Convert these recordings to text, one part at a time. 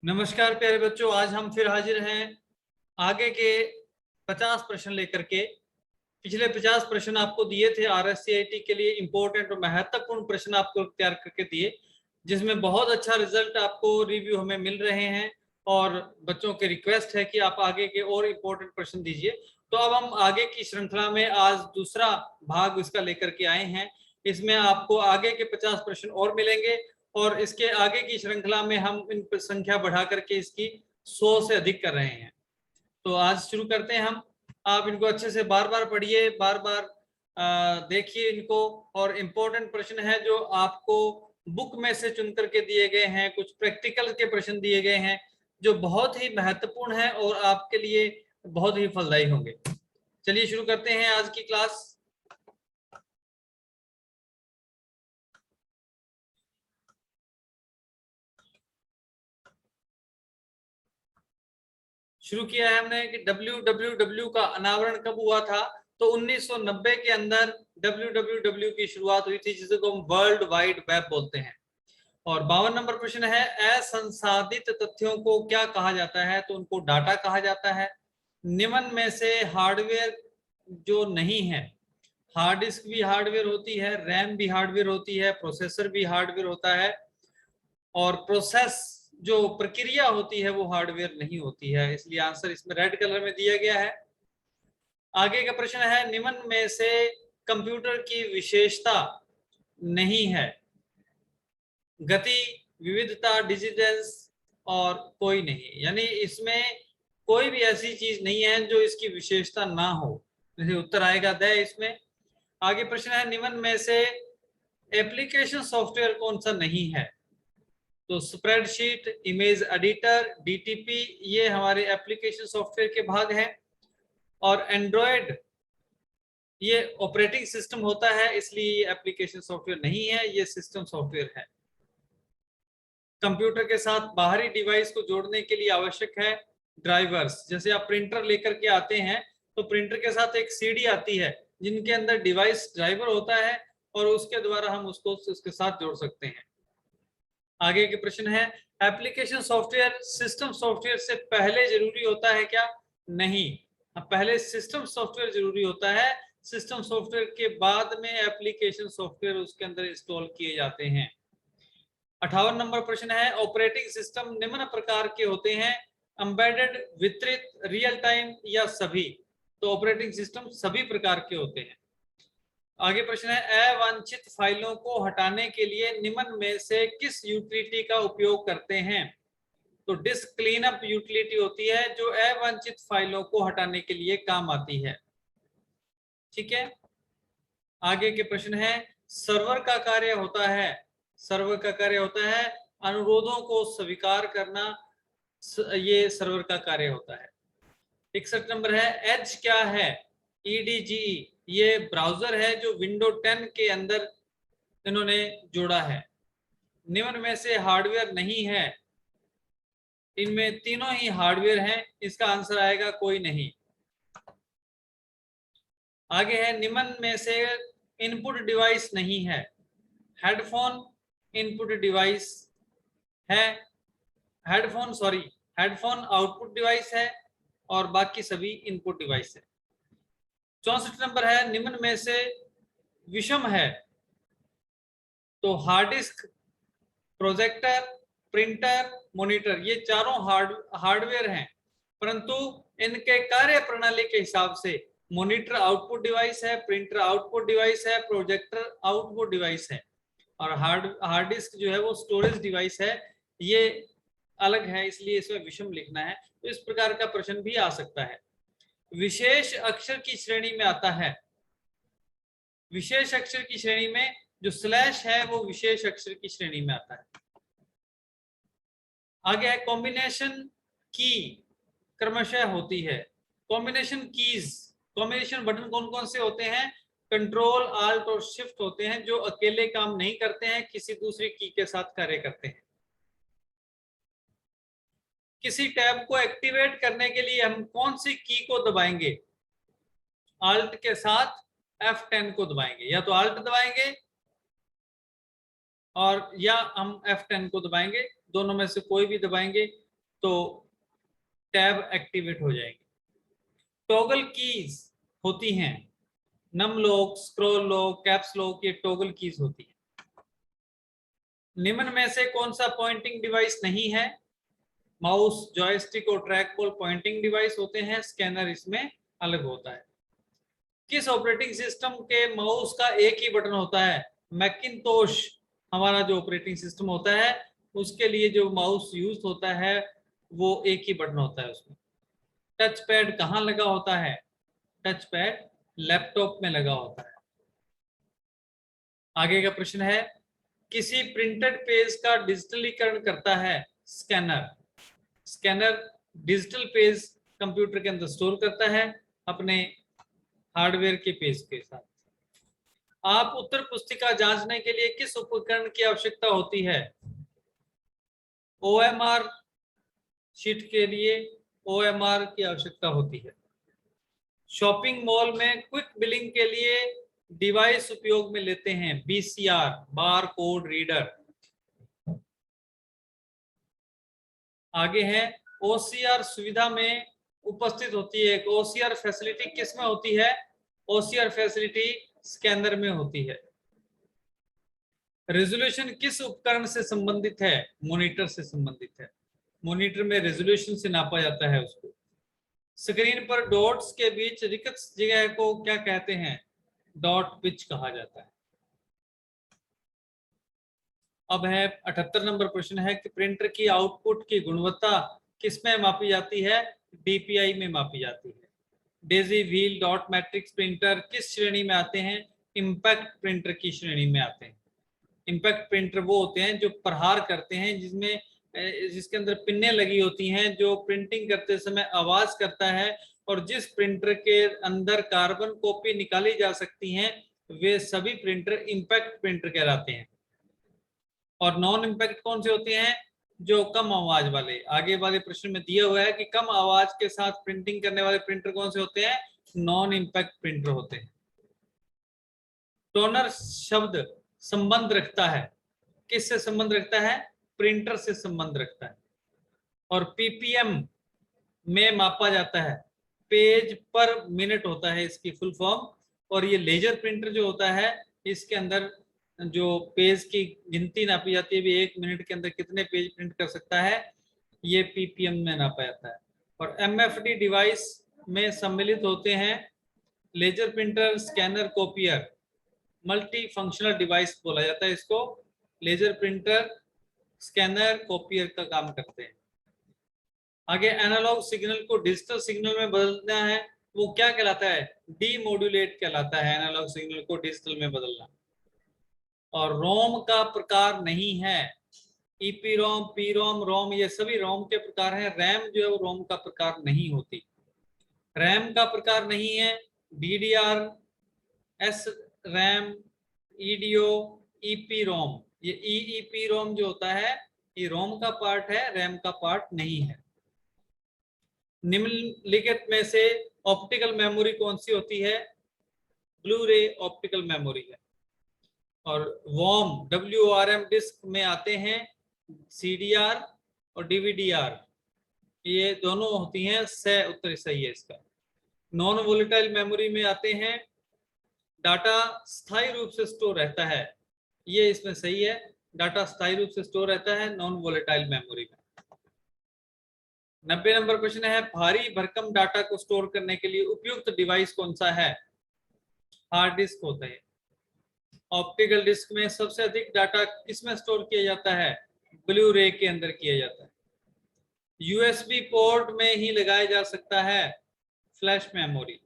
नमस्कार प्यारे बच्चों, आज हम फिर हाजिर हैं आगे के 50 प्रश्न लेकर के। पिछले 50 प्रश्न आपको दिए थे RSCIT के लिए इम्पोर्टेंट और महत्वपूर्ण प्रश्न आपको तैयार करके दिए, जिसमें बहुत अच्छा रिजल्ट आपको रिव्यू हमें मिल रहे हैं और बच्चों की रिक्वेस्ट है कि आप आगे के और इम्पोर्टेंट प्रश्न दीजिए। तो अब हम आगे की श्रृंखला में आज दूसरा भाग इसका लेकर के आए हैं। इसमें आपको आगे के 50 प्रश्न और मिलेंगे और इसके आगे की श्रृंखला में हम इन संख्या बढ़ा करके इसकी 100 से अधिक कर रहे हैं। तो आज शुरू करते हैं हम। आप इनको अच्छे से बार बार पढ़िए, बार बार देखिए इनको। और इम्पोर्टेंट प्रश्न है जो आपको बुक में से चुन करके दिए गए हैं, कुछ प्रैक्टिकल के प्रश्न दिए गए हैं जो बहुत ही महत्वपूर्ण है और आपके लिए बहुत ही फलदायी होंगे। चलिए शुरू करते हैं आज की क्लास। शुरू किया है हमने कि www का अनावरण कब हुआ था। तो 1990 के अंदर www की शुरुआत हुई थी, जिसे को हम वर्ल्ड वाइड वेब बोलते हैं। और 52 नंबर प्रश्न है, असंसाधित तथ्यों को क्या कहा जाता है? तो उनको डाटा कहा जाता है। निम्न में से हार्डवेयर जो नहीं है, हार्ड डिस्क भी हार्डवेयर होती है, रैम भी हार्डवेयर होती है, प्रोसेसर भी हार्डवेयर होता है, और प्रोसेस जो प्रक्रिया होती है वो हार्डवेयर नहीं होती है। इसलिए आंसर इसमें रेड कलर में दिया गया है। आगे का प्रश्न है, निम्न में से कंप्यूटर की विशेषता नहीं है? गति, विविधता, डिजिटल्स और कोई नहीं। यानी इसमें कोई भी ऐसी चीज नहीं है जो इसकी विशेषता ना हो। जैसे उत्तर आएगा द इसमें। आगे प्रश्न है, निम्न में से एप्लीकेशन सॉफ्टवेयर कौन सा नहीं है? तो स्प्रेडशीट, इमेज एडिटर, डीटीपी, ये हमारे एप्लीकेशन सॉफ्टवेयर के भाग हैं। और एंड्रॉयड ये ऑपरेटिंग सिस्टम होता है, इसलिए ये एप्लीकेशन सॉफ्टवेयर नहीं है, ये सिस्टम सॉफ्टवेयर है। कंप्यूटर के साथ बाहरी डिवाइस को जोड़ने के लिए आवश्यक है ड्राइवर्स। जैसे आप प्रिंटर लेकर के आते हैं तो प्रिंटर के साथ एक सीडी आती है जिनके अंदर डिवाइस ड्राइवर होता है और उसके द्वारा हम उसको उसके साथ जोड़ सकते हैं। आगे के प्रश्न है, एप्लीकेशन सॉफ्टवेयर सिस्टम सॉफ्टवेयर से पहले जरूरी होता है क्या? नहीं, पहले सिस्टम सॉफ्टवेयर जरूरी होता है, सिस्टम सॉफ्टवेयर के बाद में एप्लीकेशन सॉफ्टवेयर उसके अंदर इंस्टॉल किए जाते हैं। 58 नंबर प्रश्न है, ऑपरेटिंग सिस्टम निम्न प्रकार के होते हैं? एम्बेडेड, वितरित, रियल टाइम या सभी? तो ऑपरेटिंग सिस्टम सभी प्रकार के होते हैं। आगे प्रश्न है, अवांछित फाइलों को हटाने के लिए निम्न में से किस यूटिलिटी का उपयोग करते हैं? तो डिस्क क्लीनअप यूटिलिटी होती है जो अवांछित फाइलों को हटाने के लिए काम आती है। ठीक है। आगे के प्रश्न है, सर्वर का कार्य होता है? सर्वर का कार्य होता है अनुरोधों को स्वीकार करना, ये सर्वर का कार्य होता है। 61 नंबर है, एज क्या है? EDGE ये ब्राउजर है जो विंडो 10 के अंदर इन्होंने जोड़ा है। निम्न में से हार्डवेयर नहीं है? इनमें तीनों ही हार्डवेयर हैं, इसका आंसर आएगा कोई नहीं। आगे है, निम्न में से इनपुट डिवाइस नहीं है? हेडफोन इनपुट डिवाइस है, हेडफोन आउटपुट डिवाइस है और बाकी सभी इनपुट डिवाइस है। 64 नंबर है, निम्न में से विषम है? तो hard disk, projector, printer, monitor, ये चारों हार्डवेयर हैं, परंतु इनके कार्य प्रणाली के हिसाब से मॉनिटर आउटपुट डिवाइस है, प्रिंटर आउटपुट डिवाइस है, प्रोजेक्टर आउटपुट डिवाइस है, और हार्ड डिस्क जो है वो स्टोरेज डिवाइस है, ये अलग है, इसलिए इसमें विषम लिखना है। तो इस प्रकार का प्रश्न भी आ सकता है। विशेष अक्षर की श्रेणी में आता है? विशेष अक्षर की श्रेणी में जो स्लैश है वो विशेष अक्षर की श्रेणी में आता है। आगे है, कॉम्बिनेशन की क्रमशः होती है? कॉम्बिनेशन कीज, कॉम्बिनेशन बटन कौन कौन से होते हैं? कंट्रोल, आल्ट और शिफ्ट होते हैं, जो अकेले काम नहीं करते हैं, किसी दूसरी की के साथ कार्य करते हैं। किसी टैब को एक्टिवेट करने के लिए हम कौन सी की को दबाएंगे? आल्ट के साथ F10 को दबाएंगे, या तो आल्ट दबाएंगे और या हम F10 को दबाएंगे, दोनों में से कोई भी दबाएंगे। तो टैब एक्टिवेट हो जाएगी। टॉगल कीज होती हैं, num lock, scroll lock, caps lock, ये टॉगल कीज होती है। निम्न में से कौन सा पॉइंटिंग डिवाइस नहीं है? माउस, जॉयस्टिक और ट्रैक बॉल पॉइंटिंग डिवाइस होते हैं, स्कैनर इसमें अलग होता है। किस ऑपरेटिंग सिस्टम के माउस का एक ही बटन होता है? मैकिन्टोश हमारा जो ऑपरेटिंग सिस्टम होता है उसके लिए जो माउस यूज होता है वो एक ही बटन होता है उसमें। टच पैड कहाँ लगा होता है? टच पैड लैपटॉप में लगा होता है। आगे का प्रश्न है, किसी प्रिंटेड पेज का डिजिटलीकरण करता है scanner. Scanner digital page computer के अंदर स्टोर करता है अपने हार्डवेयर के पेज के साथ। आप उत्तर पुस्तिका जांचने के लिए किस उपकरण की आवश्यकता होती है? ओएमआर शीट के लिए ओएमआर की आवश्यकता होती है। शॉपिंग मॉल में क्विक बिलिंग के लिए डिवाइस उपयोग में लेते हैं, बीसीआर, बार कोड रीडर। आगे है, ओसीआर सुविधा में उपस्थित होती है। ओसीआर फैसिलिटी किस में होती है? ओसीआर फैसिलिटी स्कैनर में होती है। रेजोल्यूशन किस उपकरण से संबंधित है? मॉनिटर से संबंधित है। मॉनिटर में रेजोल्यूशन से नापा जाता है उसको। स्क्रीन पर डॉट्स के बीच रिक्त जगह को क्या कहते हैं? डॉट पिच कहा जाता है। अब है 78 नंबर प्रश्न है कि प्रिंटर की आउटपुट की गुणवत्ता किसमें मापी जाती है? डीपीआई में मापी जाती है। Daisy wheel dot matrix printer किस श्रेणी में आते हैं? इंपैक्ट प्रिंटर की श्रेणी में आते हैं। इंपैक्ट प्रिंटर वो होते हैं जो प्रहार करते हैं, जिसके अंदर पिन्ने लगी होती हैं, जो प्रिंटिंग करते समय आवाज करता है, और जिस प्रिंटर के अंदर कार्बन कॉपी निकाली जा सकती हैं वे सभी प्रिंटर इंपैक्ट प्रिंटर कहलाते हैं। और नॉन इंपैक्ट कौन से होते हैं? जो कम आवाज वाले। आगे वाले प्रश्न में दिया हुआ है कि कम आवाज के साथ प्रिंटिंग करने वाले प्रिंटर कौन से होते हैं? नॉन इंपैक्ट प्रिंटर होते हैं। टोनर शब्द संबंध रखता है, किससे संबंध रखता है? प्रिंटर से संबंध रखता है। और पीपीएम में मापा जाता है, पेज पर मिनट होता है इसकी फुल फॉर्म। और ये लेजर प्रिंटर जो होता है इसके अंदर जो पेज की गिनती नापी जाती है, भी 1 मिनट के अंदर कितने पेज प्रिंट कर सकता है, ये पीपीएम में नापा जाता है। और एमएफडी डिवाइस में सम्मिलित होते हैं laser printer, scanner, copier. Multi functional device बोला जाता है इसको। लेजर प्रिंटर, स्कैनर, कॉपियर का काम करते हैं। आगे एनालॉग सिग्नल को डिजिटल सिग्नल में बदलना है, वो क्या कहलाता है? डीमोड्यूलेट कहलाता है, एनालॉग सिग्नल को डिजिटल में बदलना। और रोम का प्रकार नहीं है। ईपी रोम, पी रोम, रोम, ये सभी रोम के प्रकार हैं। रैम जो है वो रोम का प्रकार नहीं होती। रैम का प्रकार नहीं है DDR, SRAM, EDO, EPROM. ये ईईपी रोम जो होता है ये रोम का पार्ट है, रैम का पार्ट नहीं है। निम्नलिखित में से ऑप्टिकल मेमोरी कौन सी होती है? ब्लू रे ऑप्टिकल मेमोरी है। और वॉर्म, WRM डिस्क में आते हैं CDR और DVDR, ये दोनों होती हैं। उत्तर सही है इसका। नॉन वोलेटाइल मेमोरी में आते हैं डाटा स्थायी रूप से स्टोर रहता है, ये इसमें सही है। डाटा स्थायी रूप से स्टोर रहता है नॉन वोलेटाइल मेमोरी में। 90 नंबर क्वेश्चन है, भारी भरकम डाटा को स्टोर करने के लिए उपयुक्त डिवाइस कौन सा है? हार्ड डिस्क होता है। ऑप्टिकल डिस्क में सबसे अधिक डाटा किसमें स्टोर किया जाता है? ब्लू रे के अंदर किया जाता है। यूएसबी पोर्ट में ही लगाया जा सकता है फ्लैश मेमोरी।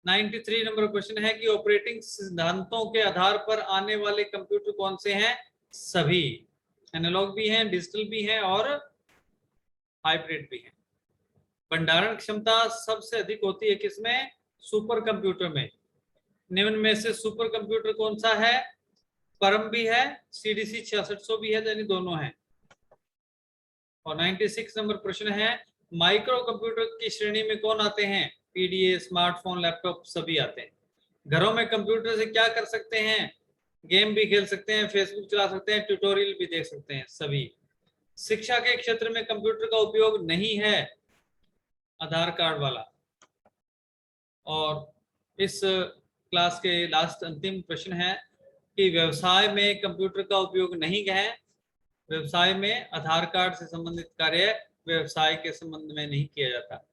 93 नंबर क्वेश्चन है कि ऑपरेटिंग सिद्धांतों के आधार पर आने वाले कंप्यूटर कौन से हैं? सभी। एनालॉग भी हैं, डिजिटल भी हैं और हाइब्रिड भी हैं। भंडारण क्षमता सबसे अधिक होती है किसमें? सुपर कंप्यूटर में। निम्न में से सुपर कंप्यूटर कौन सा है? परम भी है, CDC 6600 भी है, यानी दोनों हैं। और 96 नंबर प्रश्न है, माइक्रो कंप्यूटर की श्रेणी में कौन आते हैं? PDA, स्मार्टफोन, लैपटॉप सभी आते हैं। घरों में कंप्यूटर से क्या कर सकते हैं? गेम भी खेल सकते हैं, फेसबुक चला सकते हैं, ट्यूटोरियल भी देख सकते हैं सभी। शिक्षा के क्षेत्र में कंप्यूटर का उपयोग नहीं है, आधार कार्ड वाला। और इस क्लास के लास्ट अंतिम प्रश्न है कि व्यवसाय में कंप्यूटर का उपयोग नहीं है। व्यवसाय में आधार कार्ड से संबंधित कार्य व्यवसाय के संबंध में नहीं किया जाता।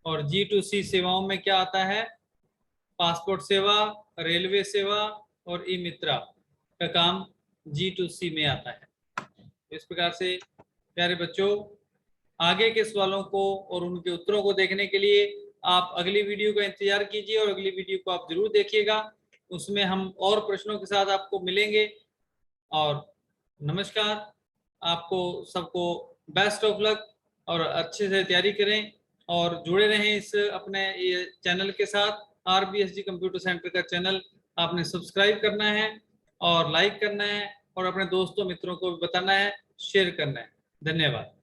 और G2C सेवाओं में क्या आता है? पासपोर्ट सेवा, रेलवे सेवा और ई मित्रा का काम G2C में आता है। इस प्रकार से प्यारे बच्चों, आगे के सवालों को और उनके उत्तरों को देखने के लिए आप अगली वीडियो का इंतजार कीजिए और अगली वीडियो को आप जरूर देखिएगा। उसमें हम और प्रश्नों के साथ आपको मिलेंगे। और नमस्कार, आपको सबको बेस्ट ऑफ लक और अच्छे से तैयारी करें और जुड़े रहें इस अपने ये चैनल के साथ। RBSG कंप्यूटर सेंटर का चैनल आपने सब्सक्राइब करना है और लाइक करना है और अपने दोस्तों मित्रों को भी बताना है, शेयर करना है। धन्यवाद।